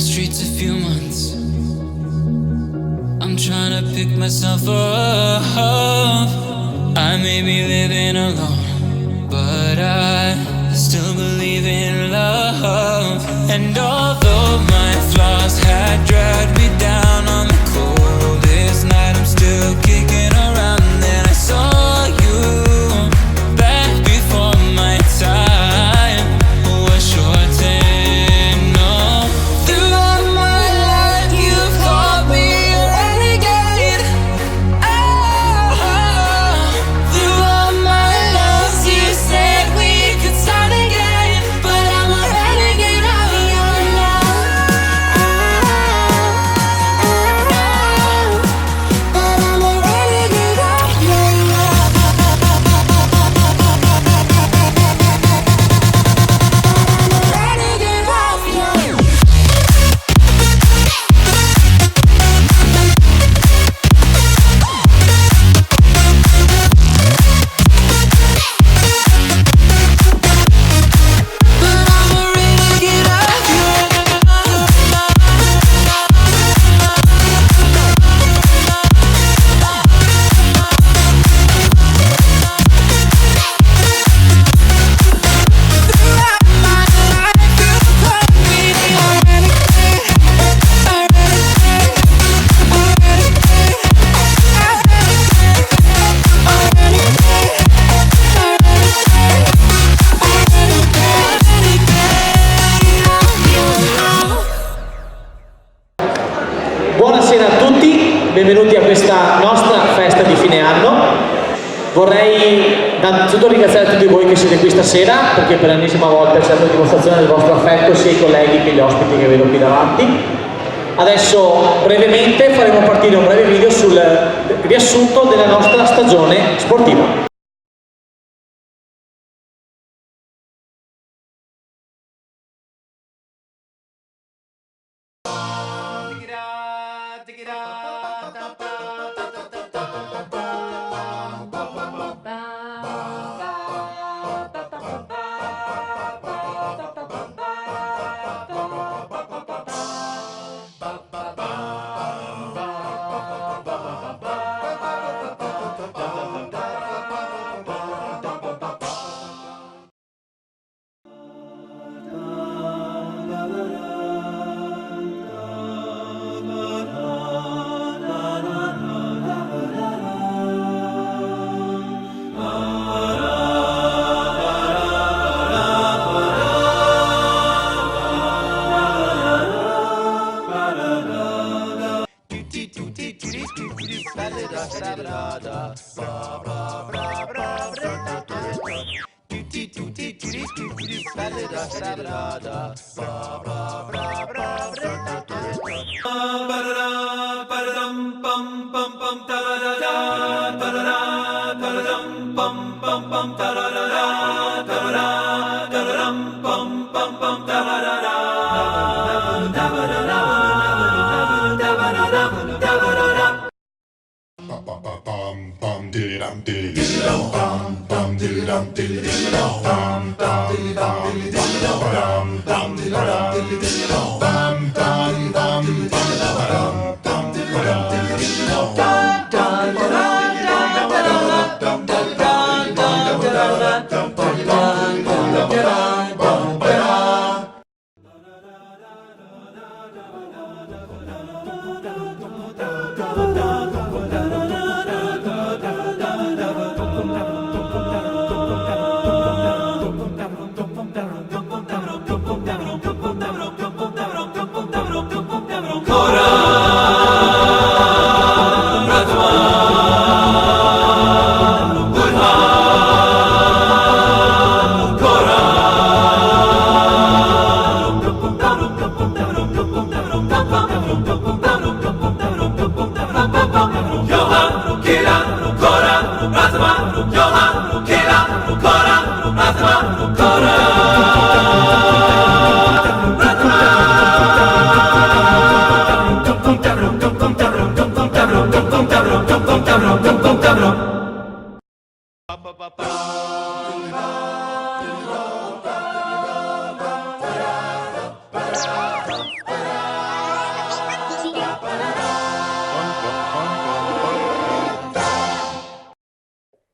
streets a few months. I'm trying to pick myself up. I may be living alone, but I still believe in love. And although my flaws had dragged me down on the coldest night, I'm still kicking around. Then I saw you back before my time was shortened. No, throughout my life you've called me a renegade. Oh, throughout my loves you said we could start again, but I'm a renegade of your love. But I'm a renegade of your love. Renegade of your love. But I'm a renegade of your throughout my life you called me a renegade, a renegade, a renegade, a renegade, Buonasera a tutti, benvenuti a questa nostra festa di fine anno. Vorrei innanzitutto ringraziare tutti voi che siete qui stasera, perché per l'ennesima volta c'è la dimostrazione del vostro affetto sia ai colleghi che agli ospiti che vedo qui davanti. Adesso brevemente faremo partire un breve video sul riassunto della nostra stagione sportiva.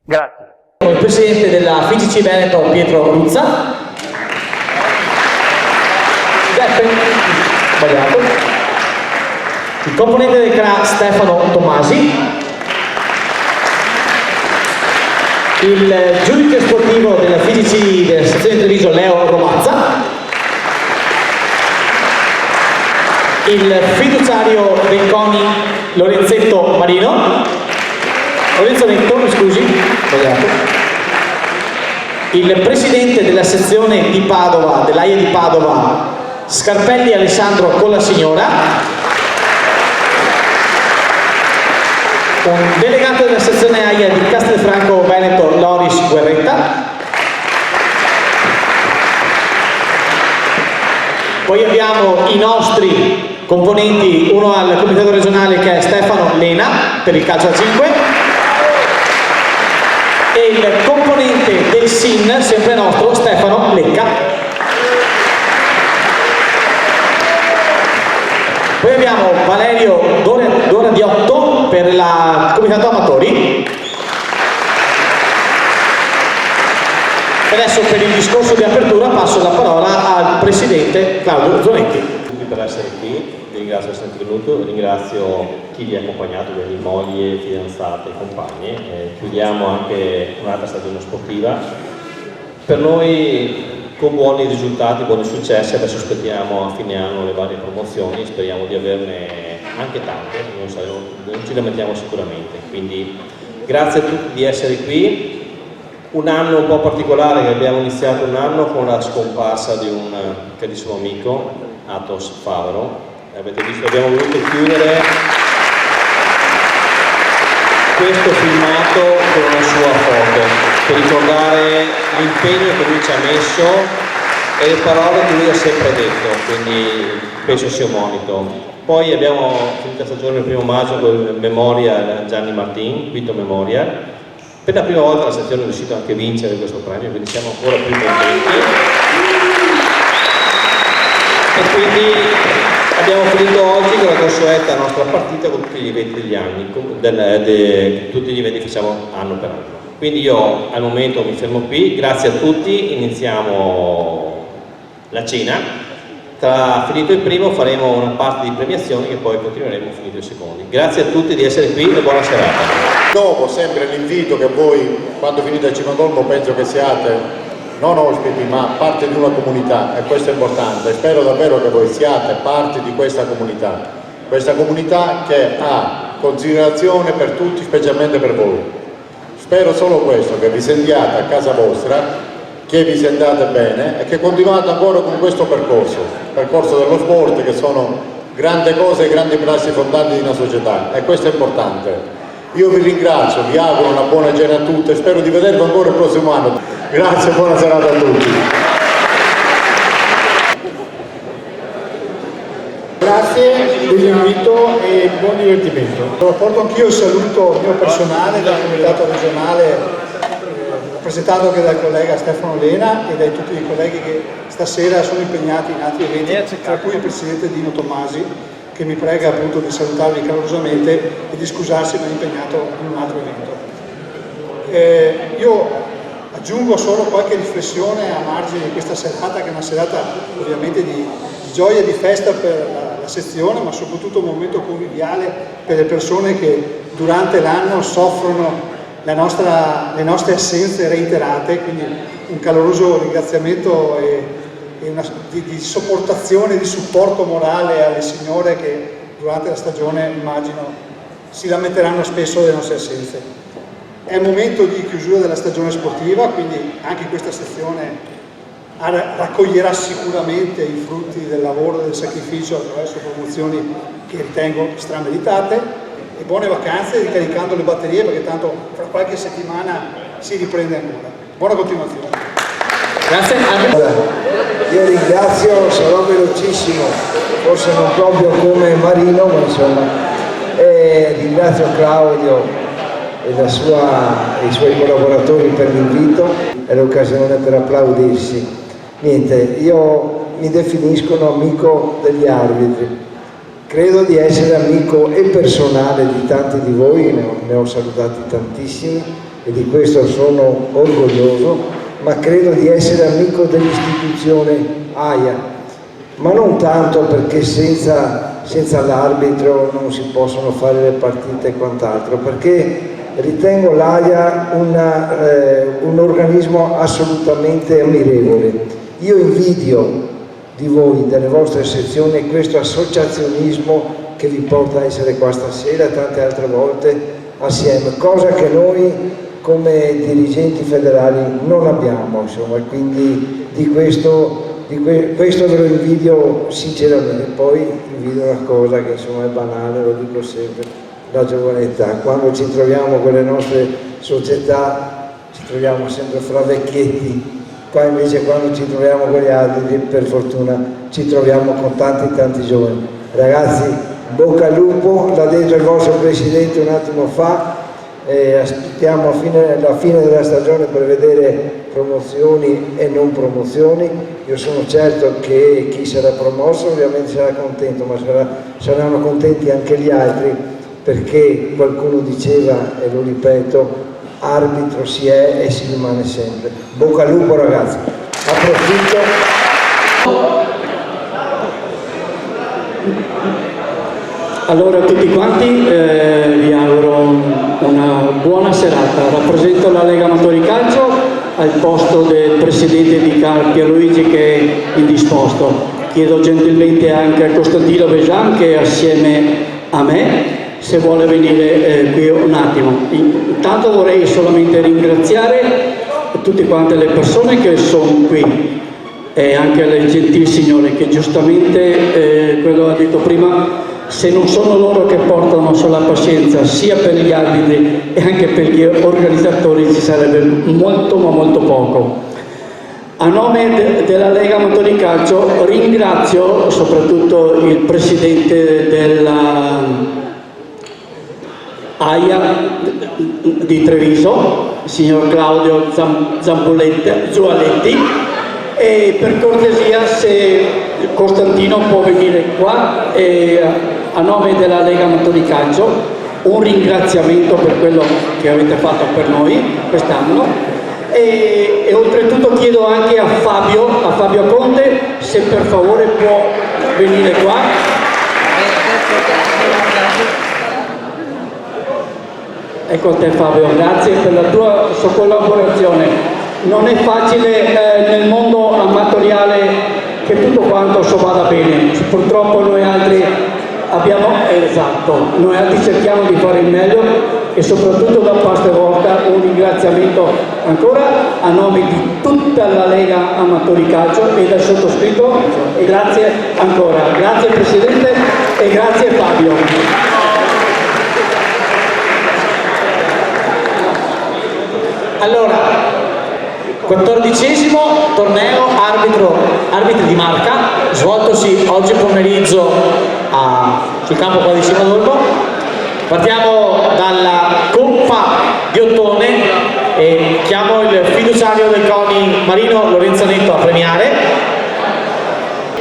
Grazie. Il presidente della FIGC Veneto Pietro Ruzza. Sbagliato. Il componente del CRA Stefano Tomasi. Il giudice sportivo della FIGC della sezione di Treviso Leo Romazza. Il fiduciario dei CONI Lorenzetto Marino. Lorenzo Netto, scusi, sbagliato. Il presidente della sezione di Padova, dell'AIA di Padova, Scarpelli Alessandro Collasignora. Un delegato della sezione AIA di Castelfranco Veneto, Loris Guerretta. Poi abbiamo i nostri componenti, uno al comitato regionale che è Stefano Lena per il calcio a 5 e il componente del SIN, sempre nostro, Stefano Lecca. Poi abbiamo Valerio Doradiotto per il comitato amatori. Adesso per il discorso di apertura passo la parola al presidente Claudio Zonetti. Tutti per essere qui, vi ringrazio per essere venuto, ringrazio chi vi ha accompagnato, quindi moglie, fidanzate, compagne. Chiudiamo anche un'altra stagione sportiva. Per noi con buoni risultati, buoni successi, adesso aspettiamo a fine anno le varie promozioni, speriamo di averne anche tante, non ci lamentiamo sicuramente. Quindi grazie a tutti di essere qui. Un anno un po' particolare, che abbiamo iniziato un anno con la scomparsa di un carissimo amico, Athos Favaro. Avete visto, abbiamo voluto chiudere questo filmato con una sua foto, per ricordare l'impegno che lui ci ha messo e le parole che lui ha sempre detto, quindi penso sia un monito. Poi abbiamo finito la stagione il 1° maggio con il Memorial Gianni Martin, quinto Memorial. Per la prima volta la sezione è riuscita anche a vincere questo premio, quindi siamo ancora più contenti. E quindi abbiamo finito oggi con la consueta nostra partita con tutti gli eventi degli anni, tutti gli eventi che facciamo anno per anno. Quindi io al momento mi fermo qui, grazie a tutti, iniziamo la cena. Finito il primo faremo una parte di premiazioni che poi continueremo finito i secondi. Grazie a tutti di essere qui e buona serata. Dopo sempre l'invito che voi, quando finite il Cimagolmo, penso che siate non ospiti ma parte di una comunità, e questo è importante. Spero davvero che voi siate parte di questa comunità che ha considerazione per tutti, specialmente per voi. Spero solo questo, che vi sentiate a casa vostra, che vi sentate bene e che continuate ancora con questo percorso dello sport, che sono grandi cose e grandi prassi fondanti di una società, e questo è importante. Io vi ringrazio, vi auguro una buona cena a tutti e spero di vedervi ancora il prossimo anno. Grazie e buona serata a tutti. Grazie dell'invito e buon divertimento. Porto anch'io il saluto mio personale dal comitato regionale, rappresentato anche dal collega Stefano Lena e da tutti i colleghi che stasera sono impegnati in altri eventi, tra cui il presidente Dino Tomasi, che mi prega appunto di salutarvi calorosamente e di scusarsi, ma è impegnato in un altro evento. Io aggiungo solo qualche riflessione a margine di questa serata, che è una serata ovviamente di gioia e di festa per la sezione, ma soprattutto un momento conviviale per le persone che durante l'anno soffrono le nostre assenze reiterate, quindi un caloroso ringraziamento e di sopportazione, di supporto morale alle signore che durante la stagione, immagino, si lamenteranno spesso delle nostre assenze. È un momento di chiusura della stagione sportiva, quindi anche questa sezione raccoglierà sicuramente i frutti del lavoro e del sacrificio attraverso promozioni che ritengo strameritate, e buone vacanze, ricaricando le batterie, perché tanto fra qualche settimana si riprende ancora. Buona continuazione. Grazie. Io ringrazio, sarò velocissimo, forse non proprio come Marino, ma insomma, ringrazio Claudio e i suoi collaboratori per l'invito, è l'occasione per applaudirsi. Niente, io mi definisco un amico degli arbitri, Credo di essere amico e personale di tanti di voi, ne ho salutati tantissimi e di questo sono orgoglioso, ma credo di essere amico dell'istituzione AIA, ma non tanto perché senza l'arbitro non si possono fare le partite e quant'altro, perché ritengo l'AIA un organismo assolutamente ammirevole. Io invidio di voi, delle vostre sezioni, questo associazionismo che vi porta a essere qua stasera e tante altre volte assieme, cosa che noi come dirigenti federali non abbiamo, insomma, quindi questo ve lo invidio sinceramente. Poi invidio una cosa che insomma è banale, lo dico sempre, la giovane età. Quando ci troviamo con le nostre società ci troviamo sempre fra vecchietti. Qua invece quando ci troviamo con gli altri, per fortuna, ci troviamo con tanti giovani. Ragazzi, bocca al lupo, l'ha detto il vostro presidente un attimo fa, aspettiamo la fine della stagione per vedere promozioni e non promozioni. Io sono certo che chi sarà promosso ovviamente sarà contento, ma saranno contenti anche gli altri, perché qualcuno diceva, e lo ripeto, arbitro si è e si rimane sempre. Bocca al lupo ragazzi, approfitto. Allora a tutti quanti vi auguro una buona serata. Rappresento la Lega Amatori Calcio al posto del presidente di Pierluigi che è indisposto. Chiedo gentilmente anche a Costantino Vesan che assieme a me se vuole venire qui un attimo. Intanto vorrei solamente ringraziare tutte quante le persone che sono qui e anche le gentili signore che giustamente, quello ha detto prima, se non sono loro che portano sulla pazienza sia per gli arbitri e anche per gli organizzatori ci sarebbe molto ma molto poco. A nome della Lega Amatori Calcio ringrazio soprattutto il presidente della AIA di Treviso, il signor Claudio Zualetti, e per cortesia se Costantino può venire qua, e a nome della Lega Amatori Calcio un ringraziamento per quello che avete fatto per noi quest'anno, e oltretutto chiedo anche a Fabio Conte se per favore può venire qua. Ecco a te Fabio, grazie per la tua sua collaborazione. Non è facile nel mondo amatoriale che tutto quanto vada bene, purtroppo noi altri cerchiamo di fare il meglio, e soprattutto da parte vostra un ringraziamento ancora a nome di tutta la Lega Amatori Calcio e del sottoscritto, e grazie ancora, grazie Presidente e grazie Fabio. Allora, 14° torneo arbitri di marca, svoltosi oggi pomeriggio sul campo qua di Cima d'Olmo. Partiamo dalla Coppa di Ottone e chiamo il fiduciario del CONI Marino Lorenzanetto a premiare.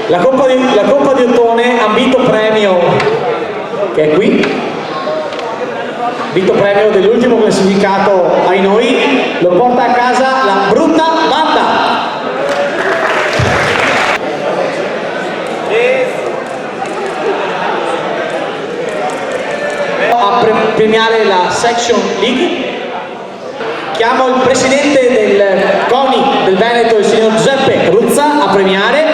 La Coppa di Ottone, ambito premio, che è qui, vinto premio dell'ultimo classificato ai noi, lo porta a casa la brutta banda. A premiare la Section League chiamo il presidente del CONI del Veneto, il signor Giuseppe Ruzza, a premiare.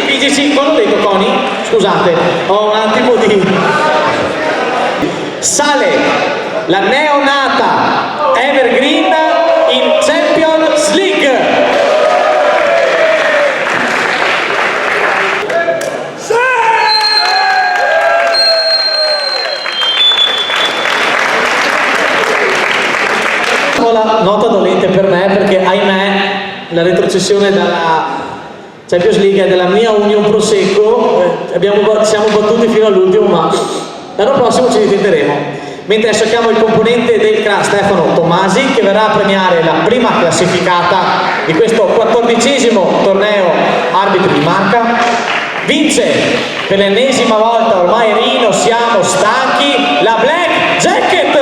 PGC, quando ho detto CONI? Scusate, ho un attimo di... Sale la neonata Evergreen in Champions League. La nota dolente per me, perché ahimè la retrocessione dalla Champions League è della mia Union Prosecco, siamo battuti fino all'ultimo, ma l'anno prossimo ci ritenteremo. Mentre adesso chiamo il componente del CRA, Stefano Tomasi, che verrà a premiare la prima classificata di questo 14° torneo arbitri di marca. vince per l'ennesima volta, ormai Rino siamo stanchi, la Black Jacket.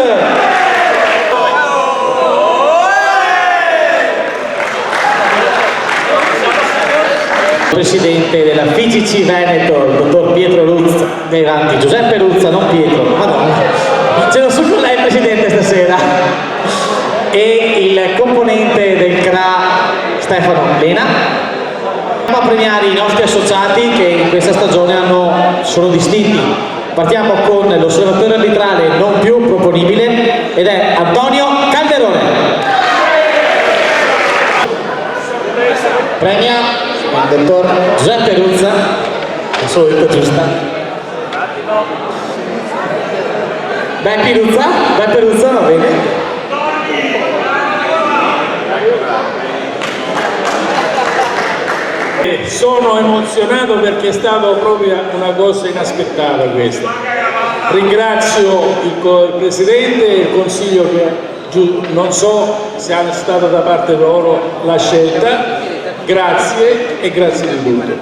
Presidente della FIGC Veneto, il dottor Pietro Ruzza, anzi Giuseppe Ruzza, non Pietro, madonna, ce l'ho su con lei presidente stasera, e il componente del CRA Stefano Lena. Andiamo a premiare i nostri associati che in questa stagione sono distinti. Partiamo con l'osservatore arbitrale non più proponibile ed è Antonio Calderone. Premia il dottor Giuseppe Ruzza, non solo detto giusta. Beppe Ruzza, va bene. Sono emozionato perché è stata proprio una cosa inaspettata questa. Ringrazio il Presidente e il Consiglio che non so se è stata da parte loro la scelta. Grazie e grazie di tutto.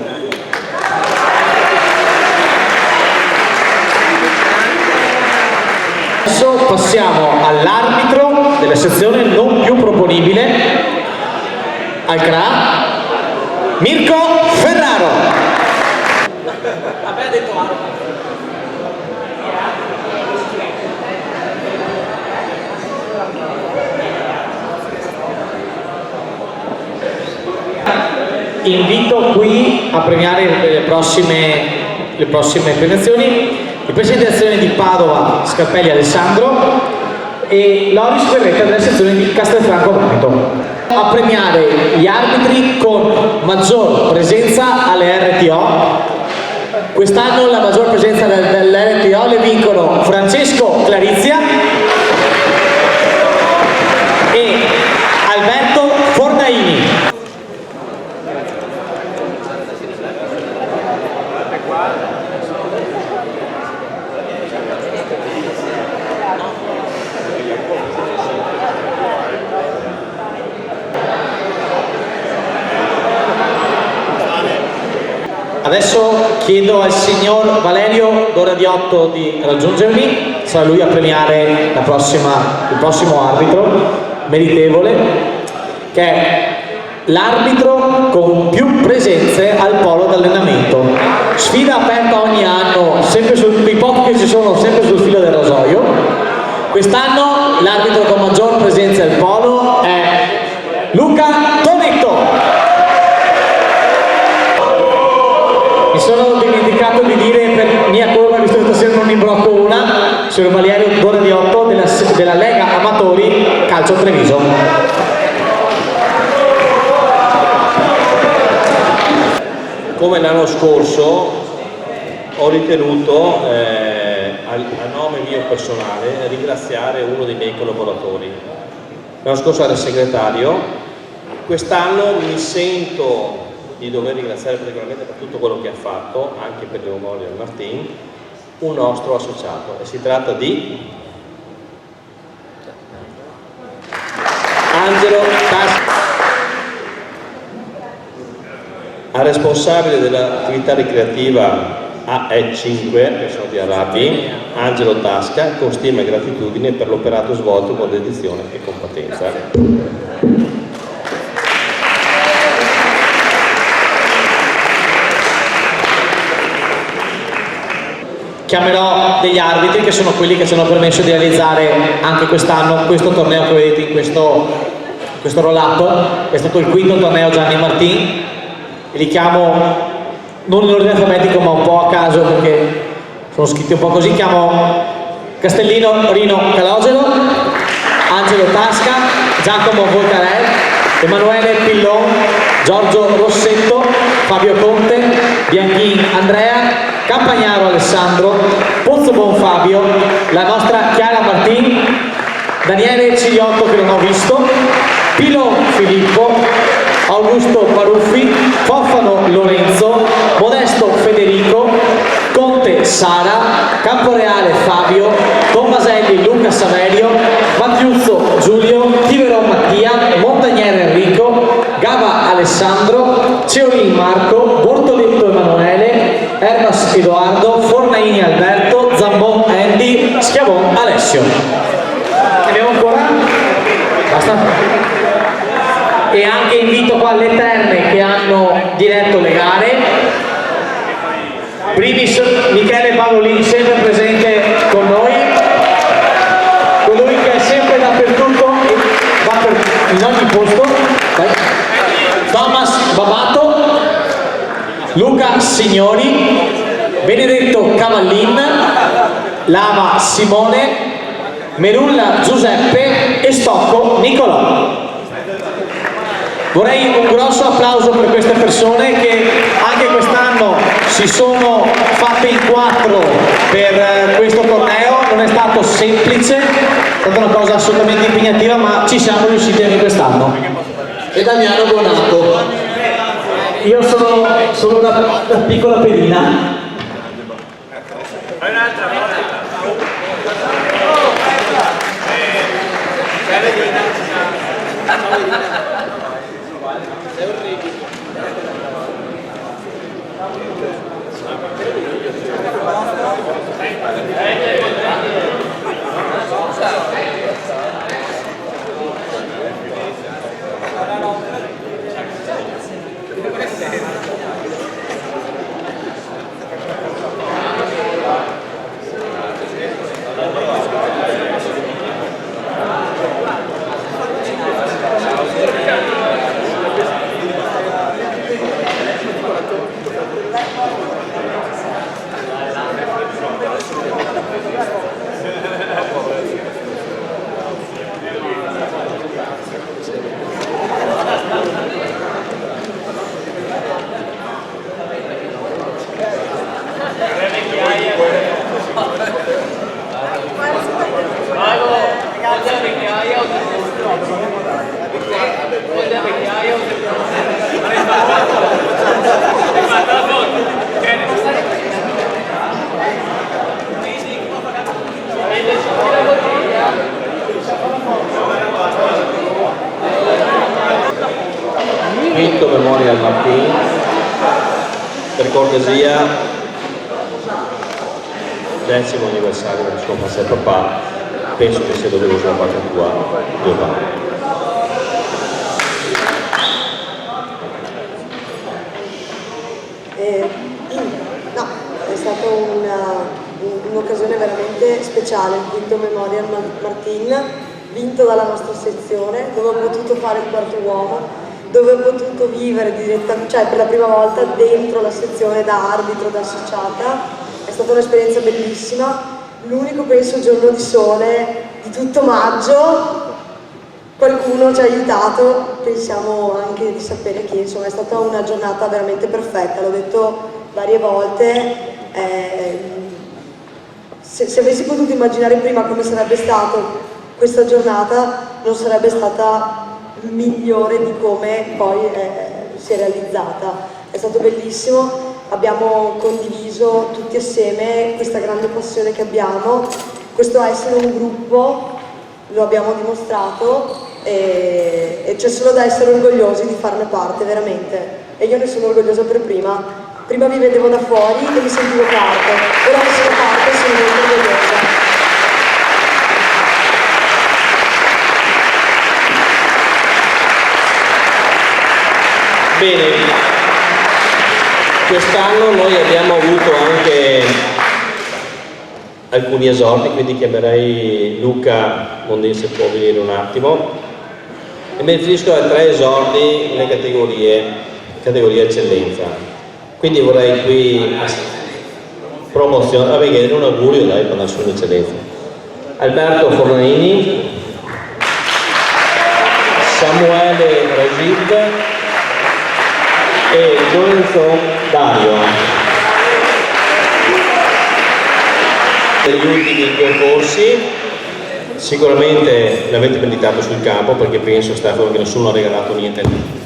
Adesso passiamo all'arbitro della sezione non più proponibile, al CRA, Mirko Ferraro. Aveva detto invito qui a premiare le prossime premiazioni il presidente della sezione di Padova Scarpelli Alessandro e Loris Ferretta della sezione di Castelfranco Veneto. A premiare gli arbitri con maggior presenza alle RTO. Quest'anno la maggior presenza dell'RTO le vincono Francesco Clarizia e Alberto Fornaini. Adesso chiedo al signor Valerio Doradiotto di raggiungermi, sarà lui a premiare il prossimo arbitro meritevole, che è l'arbitro con più presenze al polo d'allenamento. Sfida aperta ogni anno, sempre i pochi che ci sono sempre sul filo del rasoio. Quest'anno l'arbitro con maggior presenza al polo è Luca Tonetto. Mi sono dimenticato di dire per mia colpa, visto che stasera non imbrocco una, signor Valerio Doradiotto della Lega Amatori Calcio Treviso. Come l'anno scorso ho ritenuto a nome mio personale ringraziare uno dei miei collaboratori. L'anno scorso era segretario, quest'anno mi sento di dover ringraziare particolarmente per tutto quello che ha fatto, anche per le memorie del Martin, un nostro associato, e si tratta di Angelo Tasca, al responsabile dell'attività ricreativa AE5, che sono di Arabi, Angelo Tasca, con stima e gratitudine per l'operato svolto con dedizione e competenza. Chiamerò degli arbitri che sono quelli che ci hanno permesso di realizzare anche quest'anno questo torneo che vedete in questo roll-up. È stato il quinto torneo Gianni Martin e li chiamo non in ordine alfabetico ma un po' a caso perché sono scritti un po' così. Chiamo Castellino Rino Calogero, Angelo Tasca, Giacomo Volcarel, Emanuele Pillon, Giorgio Rossetto, Fabio Conte, Bianchin Andrea, Campagnaro Alessandro, Pozzobon Fabio, la nostra Chiara Martin, Daniele Cigliotto che non ho visto, Pilon Filippo, Augusto Paruffi, Fofano Lorenzo, Modesto Federico, Conte Sara, Camporeale Fabio, Tommaselli Luca Saverio, Mattiuzzo Giulio, Tiveron Mattia, Montagniere Enrico, Gava Alessandro, Ceolin Marco, Bortoletto Emanuele, Edoardo, Fornaini Alberto, Zambon Andy, Schiavon Alessio. Ne abbiamo ancora? Basta? E anche invito qua le terme che hanno diretto le gare. Primis Michele Paolini, sempre presente con noi, colui che è sempre dappertutto e va in ogni posto. Vai. Thomas Babato, Luca Signori, Benedetto Cavallin, Lava Simone, Merulla Giuseppe e Stocco Nicolò. Vorrei un grosso applauso per queste persone che anche quest'anno si sono fatte in 4 per questo torneo. Non è stato semplice, è stata una cosa assolutamente impegnativa, ma ci siamo riusciti anche quest'anno. E Damiano Bonato. Io sono una piccola pedina. Vinto Memorial Martin, per cortesia, 10° anniversario del suo Massè papà, penso che sia doveroso da parte tua, Giovanni. No, è stata un'occasione veramente speciale, il quinto Memorial Martin, vinto dalla nostra sezione, dove ho potuto fare il quarto uomo, dove ho potuto vivere direttamente, cioè per la prima volta dentro la sezione da arbitro, da associata. È stata un'esperienza bellissima, l'unico penso giorno di sole di tutto maggio. Qualcuno ci ha aiutato, pensiamo anche di sapere chi, insomma è stata una giornata veramente perfetta, l'ho detto varie volte, se avessi potuto immaginare prima come sarebbe stata questa giornata non sarebbe stata migliore di come poi si è realizzata. È stato bellissimo, abbiamo condiviso tutti assieme questa grande passione che abbiamo, questo essere un gruppo, lo abbiamo dimostrato e c'è solo da essere orgogliosi di farne parte, veramente. E io ne sono orgogliosa per prima. Prima vi vedevo da fuori e mi sentivo parte, ora che sono parte sono molto orgogliosa. Bene, quest'anno noi abbiamo avuto anche alcuni esordi, quindi chiamerei Luca Mondin se può venire un attimo, e mi riferisco a 3 esordi nelle categoria eccellenza. Quindi vorrei qui promozionare, chiedere un augurio dai per la sua eccellenza. Alberto Fornaini, Samuele Regib e Lorenzo Dario. Negli ultimi 2 corsi sicuramente l'avete meditato sul campo, perché penso Stefano che nessuno ha regalato niente.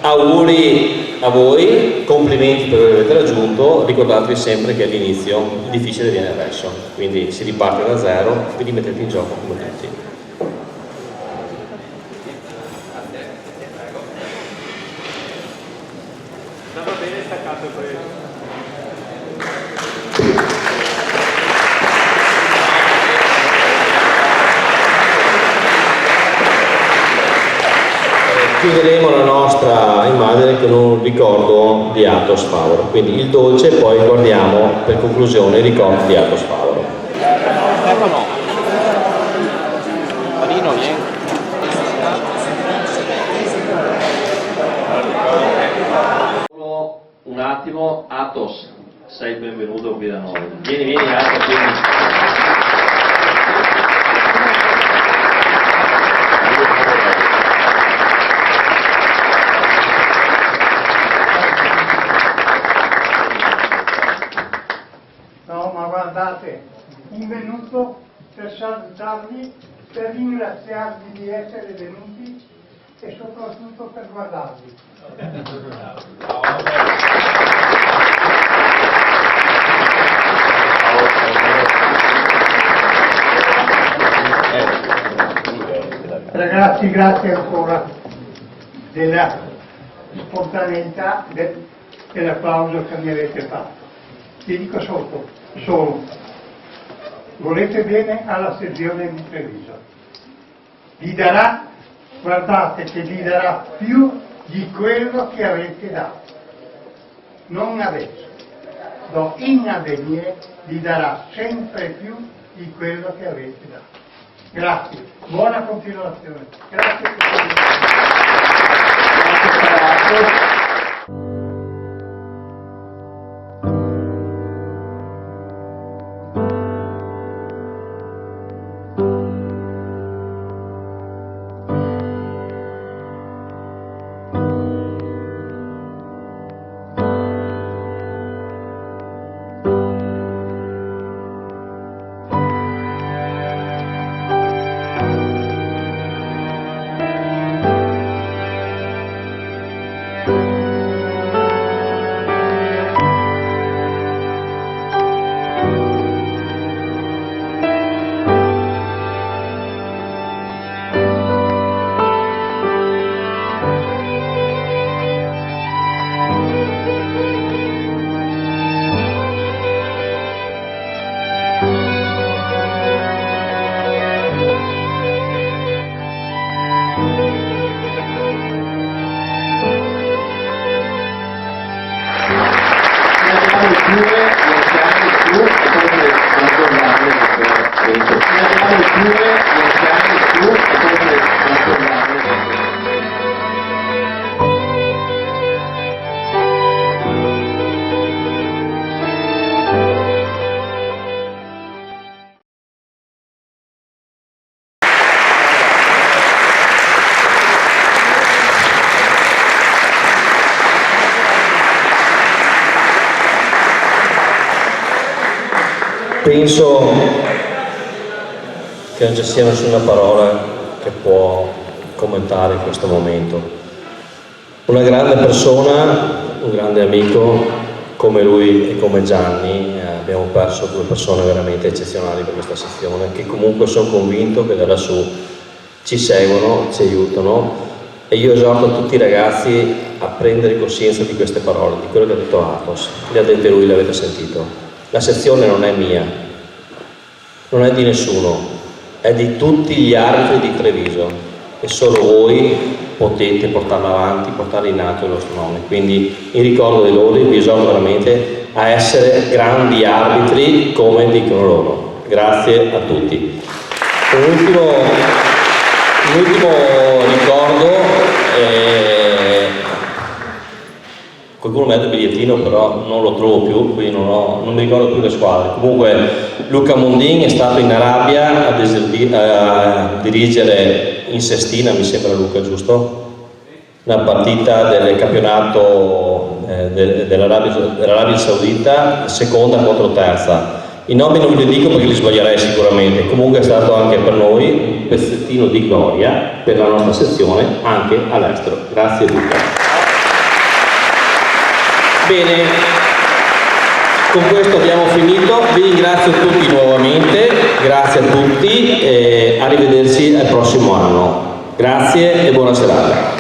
Auguri a voi, complimenti per aver raggiunto, ricordatevi sempre che all'inizio il difficile viene adesso, quindi si riparte da zero, quindi mettete in gioco come tutti. Chiuderemo la nostra immagine con un ricordo di Athos Fauro, quindi il dolce, e poi guardiamo per conclusione il ricordo di Athos Fauro. Stefano, Marino, vieni. Un attimo, Athos, sei benvenuto qui da noi. Vieni Athos, vieni. No, ma guardate, un minuto per salutarvi, per ringraziarvi di essere venuti e soprattutto per guardarvi. Ragazzi, grazie ancora della spontaneità dell'applauso che mi avete fatto. Vi dico solo, volete bene alla sezione di Treviso. Vi darà, guardate che vi darà più di quello che avete dato. Non adesso, in avvenire vi darà sempre più di quello che avete dato. Grazie, buona continuazione. Grazie per Penso che non ci sia nessuna parola che può commentare questo momento. Una grande persona, un grande amico, come lui e come Gianni, abbiamo perso due persone veramente eccezionali per questa sezione, che comunque sono convinto che da lassù ci seguono, ci aiutano, e io esorto tutti i ragazzi a prendere coscienza di queste parole, di quello che ha detto Athos. Le ha dette lui, l'avete sentito. La sezione non è mia, non è di nessuno, è di tutti gli arbitri di Treviso e solo voi potete portarla avanti, portare in alto il vostro nome. Quindi in ricordo di loro vi esorto veramente a essere grandi arbitri come dicono loro. Grazie a tutti. Un ultimo ricordo. Qualcuno mi ha dato il bigliettino, però non lo trovo più, quindi non mi ricordo più le squadre. Comunque Luca Mondin è stato in Arabia a dirigere in Sestina, mi sembra, Luca, giusto? Una partita del campionato dell'Arabia Saudita, seconda contro terza. I nomi non ve li dico perché li sbaglierei sicuramente. Comunque è stato anche per noi un pezzettino di gloria per la nostra sezione anche all'estero. Grazie Luca. Bene, con questo abbiamo finito, vi ringrazio tutti nuovamente, grazie a tutti e arrivederci al prossimo anno. Grazie e buona serata.